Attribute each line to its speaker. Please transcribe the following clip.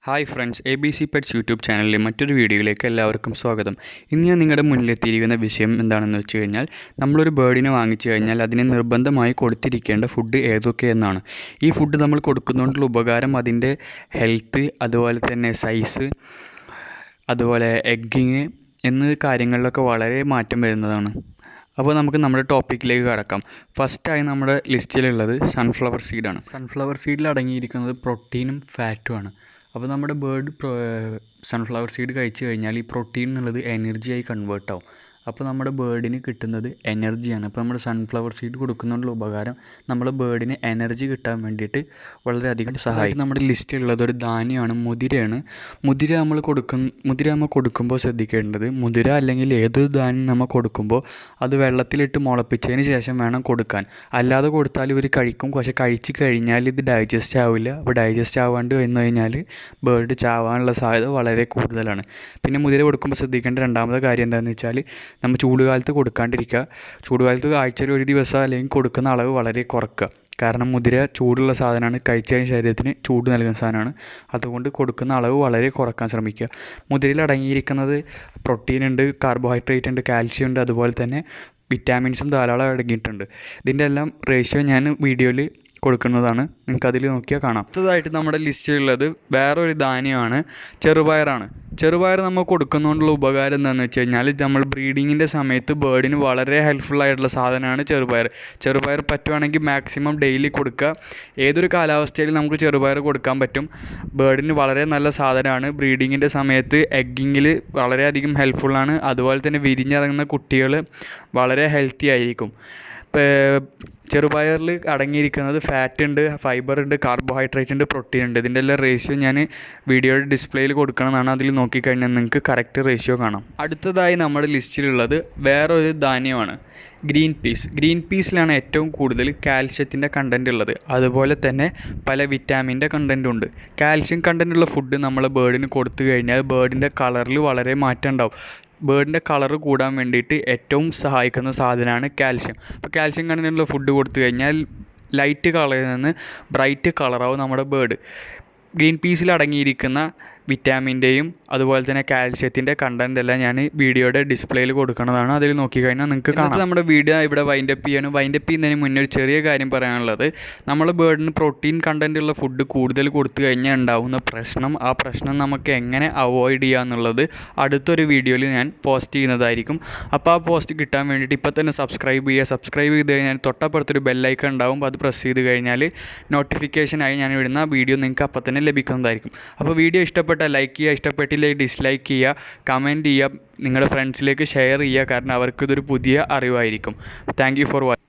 Speaker 1: Hi friends, ABC pets YouTube ചാനലിലെ മറ്റൊരു വീഡിയോയിലേക്ക് എല്ലാവർക്കും സ്വാഗതം. ഇന്ന് ഞാൻ നിങ്ങളുടെ മുന്നിലെത്തിയിരിക്കുന്ന വിഷയം എന്താണെന്ന് വെച്ച് കഴിഞ്ഞാൽ, നമ്മളൊരു ബേർഡിനെ വാങ്ങിച്ചു കഴിഞ്ഞാൽ അതിന് നിർബന്ധമായി കൊടുത്തിരിക്കേണ്ട ഫുഡ് ഏതൊക്കെയെന്നാണ്. ഈ ഫുഡ് നമ്മൾ കൊടുക്കുന്നതുകൊണ്ടുള്ള ഉപകാരം, അതിൻ്റെ ഹെൽത്ത്, അതുപോലെ തന്നെ സൈസ്, അതുപോലെ എഗ്ഗിങ് എന്നീ കാര്യങ്ങളിലൊക്കെ വളരെ മാറ്റം വരുന്നതാണ്. അപ്പോൾ നമുക്ക് നമ്മുടെ ടോപ്പിക്കിലേക്ക് കടക്കാം. ഫസ്റ്റായി നമ്മുടെ ലിസ്റ്റിലുള്ളത് സൺഫ്ലവർ സീഡാണ്. സൺഫ്ലവർ സീഡിൽ അടങ്ങിയിരിക്കുന്നത് പ്രോട്ടീനും ഫാറ്റുമാണ്. അപ്പോൾ നമ്മുടെ ബേർഡ് സൺഫ്ലവർ സീഡ് കഴിച്ചു കഴിഞ്ഞാൽ ഈ പ്രോട്ടീൻ എന്നുള്ളത് എനർജിയായി കൺവേർട്ട് ആവും. അപ്പോൾ നമ്മുടെ ബേർഡിന് കിട്ടുന്നത് എനർജിയാണ്. അപ്പോൾ നമ്മുടെ സൺഫ്ലവർ സീഡ് കൊടുക്കുന്നതിനുള്ള ഉപകാരം നമ്മുടെ ബേർഡിന് എനർജി കിട്ടാൻ വേണ്ടിയിട്ട് വളരെയധികം സഹായിക്കും. നമ്മുടെ ലിസ്റ്റിലുള്ളത് ഒരു ധാന്യമാണ്, മുതിരയാണ്. മുതിര നമ്മൾ കൊടുക്കുമ്പോൾ ശ്രദ്ധിക്കേണ്ടത്, മുതിര അല്ലെങ്കിൽ ഏതൊരു ധാന്യം നമ്മൾ കൊടുക്കുമ്പോൾ അത് വെള്ളത്തിലിട്ട് മുളപ്പിച്ചതിന് ശേഷം വേണം കൊടുക്കാൻ. അല്ലാതെ കൊടുത്താൽ ഇവർ കഴിക്കും, പക്ഷേ കഴിച്ച് കഴിഞ്ഞാൽ ഇത് ഡൈജസ്റ്റ് ആവില്ല. അപ്പോൾ ഡൈജസ്റ്റ് ആവാണ്ട് വന്നു കഴിഞ്ഞാൽ ബേർഡ് ചാവാനുള്ള സാധ്യത വളരെ കൂടുതലാണ്. പിന്നെ മുതിര കൊടുക്കുമ്പോൾ ശ്രദ്ധിക്കേണ്ട രണ്ടാമത്തെ കാര്യം എന്താണെന്ന് വെച്ചാൽ, നമ്മൾ ചൂടുകാലത്ത് കൊടുക്കാണ്ടിരിക്കുക. ചൂടുകാലത്ത് ആഴ്ചയിൽ ഒരു ദിവസം അല്ലെങ്കിൽ കൊടുക്കുന്ന അളവ് വളരെ കുറയ്ക്കുക. കാരണം മുതിര ചൂടുള്ള സാധനമാണ്, കഴിച്ചതിന് ശരീരത്തിന് ചൂട് നൽകുന്ന സാധനമാണ്. അതുകൊണ്ട് കൊടുക്കുന്ന അളവ് വളരെ കുറയ്ക്കാൻ ശ്രമിക്കുക. മുതിരയിൽ അടങ്ങിയിരിക്കുന്നത് പ്രോട്ടീൻ ഉണ്ട്, കാർബോഹൈഡ്രേറ്റ് ഉണ്ട്, കാൽഷ്യം ഉണ്ട്, അതുപോലെ തന്നെ വിറ്റാമിൻസും ധാരാളം അടങ്ങിയിട്ടുണ്ട്. ഇതിൻ്റെ എല്ലാം റേഷ്യോ ഞാൻ വീഡിയോയിൽ കൊടുക്കുന്നതാണ്, നിങ്ങൾക്കതിൽ നോക്കിയാൽ കാണാം. അടുത്തതായിട്ട് നമ്മുടെ ലിസ്റ്റിലുള്ളത് വേറൊരു ധാന്യമാണ്, ചെറുപയറാണ്. ചെറുപയർ നമ്മൾ കൊടുക്കുന്നതുകൊണ്ടുള്ള ഉപകാരം എന്താണെന്ന് വെച്ച് കഴിഞ്ഞാൽ, നമ്മൾ ബ്രീഡിങ്ങിൻ്റെ സമയത്ത് ബേർഡിന് വളരെ ഹെൽപ്ഫുള്ളായിട്ടുള്ള സാധനമാണ് ചെറുപയർ. ചെറുപയർ പറ്റുവാണെങ്കിൽ മാക്സിമം ഡെയിലി കൊടുക്കുക. ഏതൊരു കാലാവസ്ഥയിലും നമുക്ക് ചെറുപയർ കൊടുക്കാൻ പറ്റും. ബേർഡിന് വളരെ നല്ല സാധനമാണ്. ബ്രീഡിങ്ങിൻ്റെ സമയത്ത് എഗ്ഗിങ്ങിൽ വളരെയധികം ഹെൽപ്ഫുള്ളാണ്. അതുപോലെ തന്നെ വിരിഞ്ഞിറങ്ങുന്ന കുട്ടികൾ വളരെ ഹെൽത്തി ആയിരിക്കും. ചെറുപയറിൽ അടങ്ങിയിരിക്കുന്നത് ഫാറ്റ് ഉണ്ട്, ഫൈബർ ഉണ്ട്, കാർബോഹൈഡ്രേറ്റ് ഉണ്ട്, പ്രോട്ടീൻ ഉണ്ട്. ഇതിൻ്റെ എല്ലാം റേഷ്യോ ഞാൻ വീഡിയോയുടെ ഡിസ്പ്ലേയിൽ കൊടുക്കണമെന്നാണ്. അതിൽ നോക്കിക്കഴിഞ്ഞാൽ നിങ്ങൾക്ക് കറക്റ്റ് റേഷ്യോ കാണാം. അടുത്തതായി നമ്മുടെ ലിസ്റ്റിലുള്ളത് വേറൊരു ധാന്യമാണ്, ഗ്രീൻ പീസ്. ഗ്രീൻ പീസിലാണ് ഏറ്റവും കൂടുതൽ കാൽഷ്യത്തിൻ്റെ കണ്ടൻറ്റ് ഉള്ളത്. അതുപോലെ തന്നെ പല വിറ്റാമിൻ്റെ കണ്ടൻറ്റും ഉണ്ട്. കാൽഷ്യം കണ്ടൻറ്റുള്ള ഫുഡ് നമ്മൾ ബേർഡിന് കൊടുത്തു കഴിഞ്ഞാൽ ബേർഡിൻ്റെ കളറിൽ വളരെ മാറ്റം ഉണ്ടാവും. ബേർഡിൻ്റെ കളറ് കൂടാൻ വേണ്ടിയിട്ട് ഏറ്റവും സഹായിക്കുന്ന സാധനമാണ് കാൽഷ്യം. അപ്പോൾ കാൽഷ്യം കണ്ടൻറ്റുള്ള ഫുഡ് കൊടുത്തു കഴിഞ്ഞാൽ ലൈറ്റ് കളറിൽ നിന്ന് ബ്രൈറ്റ് കളറാവും നമ്മുടെ ബേർഡ്. ഗ്രീൻ പീസിൽ അടങ്ങിയിരിക്കുന്ന വിറ്റാമിൻ്റെയും അതുപോലെ തന്നെ കാൽഷ്യത്തിൻ്റെ കണ്ടൻ്റ് എല്ലാം ഞാൻ വീഡിയോയുടെ ഡിസ്പ്ലേയിൽ കൊടുക്കുന്നതാണ്. അതിൽ നോക്കിക്കഴിഞ്ഞാൽ നിങ്ങൾക്ക് കാണാം. നമ്മുടെ വീഡിയോ ഇവിടെ വൈൻഡപ്പ് ചെയ്യുന്നതിന് മുന്നേ ഒരു ചെറിയ കാര്യം പറയാനുള്ളത്, നമ്മൾ ബേർഡിന് പ്രോട്ടീൻ കണ്ടൻറ്റുള്ള ഫുഡ് കൂടുതൽ കൊടുത്തു കഴിഞ്ഞാൽ ഉണ്ടാകുന്ന പ്രശ്നം, ആ പ്രശ്നം നമുക്ക് എങ്ങനെ അവോയ്ഡ് ചെയ്യുക എന്നുള്ളത് അടുത്തൊരു വീഡിയോയിൽ ഞാൻ പോസ്റ്റ് ചെയ്യുന്നതായിരിക്കും. അപ്പോൾ ആ പോസ്റ്റ് കിട്ടാൻ വേണ്ടിയിട്ട് ഇപ്പോൾ തന്നെ സബ്സ്ക്രൈബ് ചെയ്ത് കഴിഞ്ഞാൽ തൊട്ടപ്പുറത്തൊരു ബെല്ലൈക്കൺ ഉണ്ടാവും. അത് പ്രസ് ചെയ്ത് കഴിഞ്ഞാൽ നോട്ടിഫിക്കേഷനായി ഞാൻ ഇടുന്ന വീഡിയോ നിങ്ങൾക്ക് അപ്പോൾ തന്നെ ലഭിക്കുന്നതായിരിക്കും. അപ്പോൾ വീഡിയോ ഇഷ്ടപ്പെട്ട ലൈക്ക് ചെയ്യുക, ഇഷ്ടപ്പെട്ടില്ലെങ്കിൽ ഡിസ്ലൈക്ക് ചെയ്യുക, കമൻറ്റ് ചെയ്യുക, നിങ്ങളുടെ ഫ്രണ്ട്സിലേക്ക് ഷെയർ ചെയ്യുക. കാരണം അവർക്കിതൊരു പുതിയ അറിവായിരിക്കും. Thank you for watching.